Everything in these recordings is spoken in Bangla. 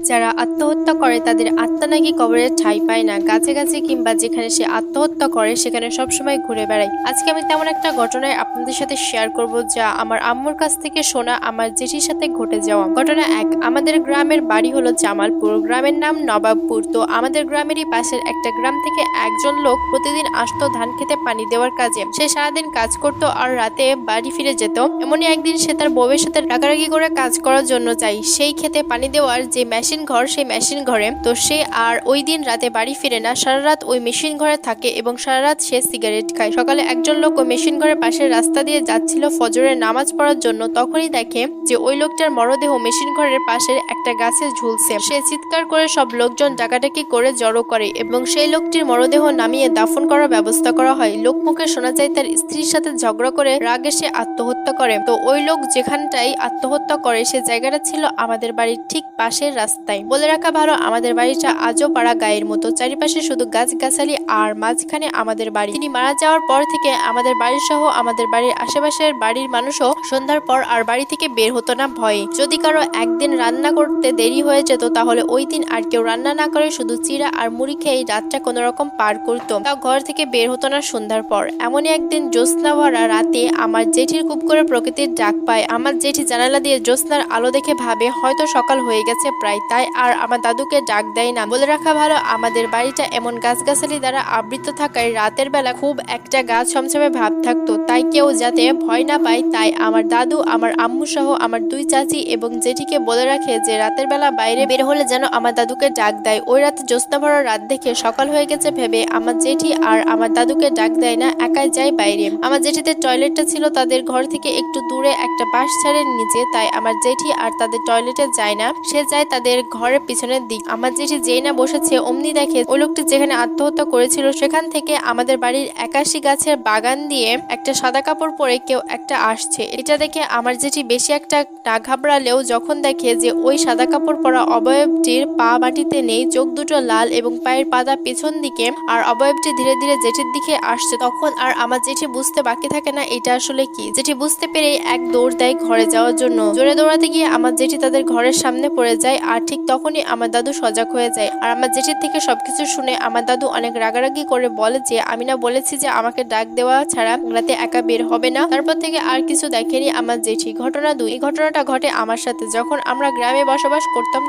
যারা আত্মহত্যা করে তাদের আত্মা নাকি কবরের ঠাঁই পায় না, গাছে গাছে কিংবা যেখানে সে আত্মহত্যা করে সেখানে সবসময় ঘুরে বেড়ায়। আজকে আমি তেমন একটা ঘটনায় আপনাদের সাথে শেয়ার করব যা আমার আম্মুর কাছ থেকে শোনা, আমার জেঠির সাথে ঘটে যাওয়া। ঘটনা 1। আমাদের গ্রামের বাড়ি হলো জামালপুর, গ্রামের নাম নবাবপুর। তো আমাদের গ্রামেরই পাশের একটা গ্রাম থেকে একজন লোক প্রতিদিন আসতো ধান খেতে পানি দেওয়ার কাজে। সে সারাদিন কাজ করত আর রাতে বাড়ি ফিরে যেত। এমনই একদিন সে তার বউয়ের সাথে রাগারাগি করে কাজ করার জন্য চাই সেই খেতে পানি দেওয়ার যে মেশিন ঘর, সেই মেশিন ঘরে। তো সে আর ওই দিন রাতে বাড়ি ফিরে না, সারা রাত ওই মেশিন ঘরে থাকে এবং সারা রাত সে সিগারেট খায়। সকালে একজন লোক ওই মেশিন ঘরের পাশের রাস্তা দিয়ে যাচ্ছিল ফজরের নামাজ পড়ার জন্য, তখনই দেখে যে ওই লোকটার মরদেহ মেশিন ঘরের পাশের একটা গাছে ঝুলছে। সে চিৎকার করে সব লোকজন ডাকাডাকি করে জড়ো করে এবং সেই লোকটির মরদেহ নামিয়ে দাফন করার ব্যবস্থা করা হয়। লোক মুখে শোনা যায় তার স্ত্রীর সাথে ঝগড়া করে রাগে সে আত্মহত্যা করে। তো ওই লোক যেখানটাই আত্মহত্যা করে সে জায়গাটা ছিল আমাদের বাড়ির ঠিক পাশের রাস্তায়। বলে রাখা ভালো, আমাদের বাড়িটা আজও পাড়া গায়ের মতো, চারিপাশে শুধু গাছগাছালি আর মাঝখানে আমাদের বাড়ি। তিনি মারা যাওয়ার পর থেকে আমাদের বাড়ি সহ আমাদের বাড়ির আশেপাশের বাড়ির মানুষও সন্ধ্যার পর আর বাড়ি থেকে বের হতো না ভয়ে। যদি কারো একদিন রান্না করতে দেরি হয়ে যেত তাহলে ওই দিন আর কেউ রান্না না করে শুধু চিড়া আর মুড়ি খেয়ে রাতটা কোনো রকম পার করতো, তাও ঘর থেকে বের হতো না সন্ধ্যার পর। এমনই একদিন জ্যোৎস্না ভরা রাতে আমার জেঠির খুব করে প্রকৃতির ডাক পায়। আমার জেঠি জানালা দিয়ে জ্যোৎস্নার আলো দেখে ভাবে হয়তো সকাল হয়ে গেছে প্রায়, তাই আর আমার দাদুকে ডাক দেয় না। বলে রাখা ভালো, আমাদের বাড়িটা এমন গাছগাছালি দ্বারা আবৃত থাকায় রাতের বেলা খুব একটা গাছ ছমছমে ভাব থাকতো, তাই কেউ যাতে ভয় না পায় তাই আমার দাদু, আমার আম্মু সহ আমার দুই চাচি এবং জেঠিকে বলে রাখে যে রাতের বেলা বাইরে বের হলে যেন আমার দাদুকে ডাক দেয়। ওই রাতে জ্যোৎস্না ভরা রাত দেখে সকাল হয়ে গেছে ভেবে আমার জেঠি আর আমার দাদুকে ডাক দেয় না, একাই যায় বাইরে। আমার জেঠিদের টয়লেটটা ছিল তাদের ঘর থেকে একটু দূরে একটা বাঁশ ঝাড়ের নিচে, তাই আমার জেঠি আর তাদের টয়লেটে যায় না, সে যায় তাদের ঘরের পিছনের দিক। আমার জেঠি যেই না বসেছে অমনি দেখে ওই লোকটি যেখানে আত্মহত্যা করেছিল সেখান থেকে আমাদের বাড়ির 81 গাছের বাগান দিয়ে একটা সাদা কাপড় পরে কেউ একটা আসছে। এটা দেখে আমার জেঠি বেশি একটা না ঘাবড়ালেও যখন দেখে যে ওই সাদা কাপড় পরা অবয়বটির পা মাটিতে নেই, চোখ দুটো লাল এবং পায়ের পাতা পেছন দিকে, আর অবয়বটি ধীরে ধীরে জেঠির দিকে আসছে, তখন আর আমার জেঠি বুঝতে বাকি থাকে না এটা আসলে কি। জেঠি বুঝতে পেরে এক দৌড় দেয় ঘরে যাওয়ার জন্য। জোরে দৌড়াতে গিয়ে আমার জেঠি তাদের ঘরের সামনে পড়ে যায় আর ঠিক তখনই আমার দাদু সজাগ হয়ে যায়। আর আমার জেঠির থেকে সবকিছু শুনে আমার দাদু অনেক রাগারাগি করে বলে যে আমি না বলেছি যে আমাকে ডাক দেওয়া ছাড়া রাতে একা বের হবে না। তারপর থেকে আর কিছু দেখেনি আমার জেঠি। ঘটনা 2। এই ঘটনাটা ঘটে আমার সাথে যখন আমরা গ্রামে বসবাস করতাম।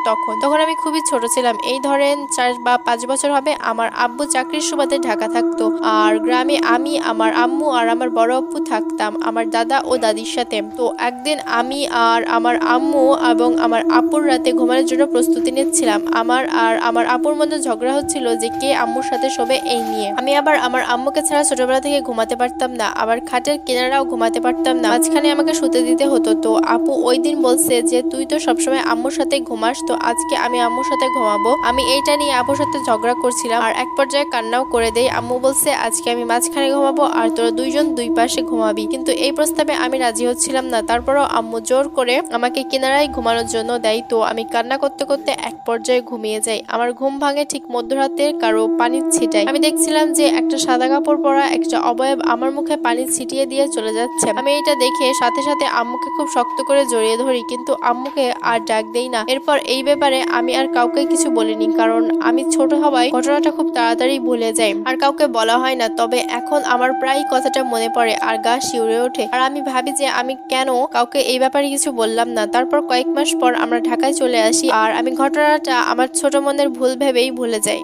তখন আমি খুবই ছোট ছিলাম, এই ধরেন 4 বা 5 বছর হবে। আমার আব্বু চাকরির সুবাদে ঢাকা থাকতো আর গ্রামে আমি, আমার আম্মু আর আমার বড় আব্বু থাকতাম আমার দাদা ও দাদির সাথে। তো একদিন আমি আর আমার আম্মু এবং আমার আপুর রাতে ঘুমানোর জন্য প্রস্তুতি নিচ্ছিলাম। আমার আর আমার আপুর মধ্যে ঝগড়া হচ্ছিল যে কে আম্মুর সাথে শোবে এই নিয়ে। আমি আবার আমার আম্মুকে ছাড়া ছোটবেলা থেকে ঘুমাতে পারতাম না, আবার খাটের কিনারাও ঘুমাতে পারতাম না, মাঝখানে আমাকে শুতে দিতে হতো। তো আপু ওই দিন বলছে যে তুই তো সবসময় আম্মুর সাথে ঘুমাস, তো আজকে আমি আম্মুর সাথে ঘুমাবো। আমি এইটা নিয়ে আপুর সাথে ঝগড়া করছিলাম আর এক পর্যায়ে কান্নাও করে দেই। আম্মু বলছে আজকে আমি মাঝখানে ঘুমাবো আর তোরা দুইজন দুই পাশে ঘুমাবি, কিন্তু এই প্রস্তাবে আমি রাজি হচ্ছিলাম না। তারপরও আম্মু জোর করে আমাকে কিনারায় ঘুমানোর জন্য দেয়। তো আমি কান্না করতে করতে এক পর্যায়ে ঘুমিয়ে যাই। আমার ঘুম ভাঙে ঠিক মধ্যরাতে কারো পানি ছিটায়। আমি দেখছিলাম যে একটা সাদা কাপড় পরা একটা অবয়ব আমার মুখে পানি ছিটিয়ে দিয়ে চলে যাচ্ছে। আমি এটা দেখে সাথে সাথে আম্মুকে খুব শক্ত করে জড়িয়ে ধরি, কিন্তু আম্মুকে আর ডাক দেই না। এরপর এই ব্যাপারে আমি আর কাউকে কিছু বলিনি, কারণ আমি ছোট হওয়ায় ঘটনাটা খুব তাড়াতাড়ি ভুলে যাই আর কাউকে বলা হয় না। তবে এখন আমার প্রায় কথাটা মনে পড়ে আর গা শিউরে ওঠে আর আমি ভাবি যে আমি কেন কাউকে এই ব্যাপারে কিছু বললাম না। তারপর কয়েক মাস পর আমরা ঢাকায় চলে আসি আর আমি ঘটনাটা আমার ছোট মনের ভুল ভেবেই ভুলে যাই।